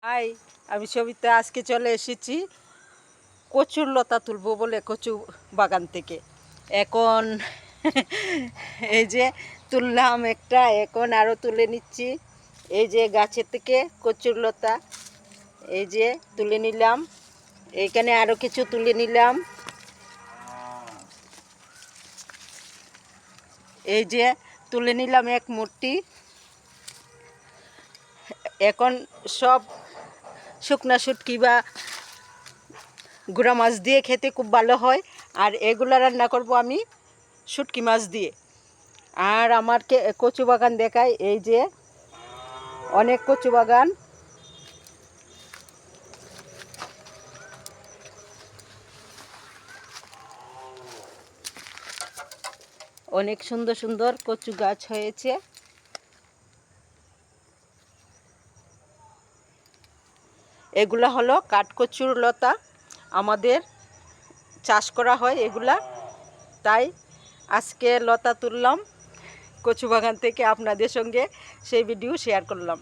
High, আমি সবিতা। আজকে চলে এসেছি কচুর লতা তুলবো বলে কচু বাগান থেকে। এখন এই যে তুললাম একটা, এখন আরও তুলে নিচ্ছি। এই যে গাছের থেকে কচুর লতা এই যে তুলে নিলাম। এইখানে আরও কিছু তুলে নিলাম। এই যে তুলে নিলাম এক মুঠি। এখন সব শুকনা শুটকি বা গুঁড়া মাছ দিয়ে খেতে খুব ভালো হয়। আর এগুলো রান্না করব আমি শুটকি মাছ দিয়ে। আর আমার কচু বাগান দেখায়, এই যে অনেক কচু বাগান। অনেক সুন্দর সুন্দর কচু গাছ হয়েছে। এগুলা হলো কাঠকচুর লতা, আমাদের চাষ করা হয় এগুলা। তাই আজকে লতা তুললাম কচু বাগান থেকে, আপনাদের সঙ্গে সেই ভিডিও শেয়ার করলাম।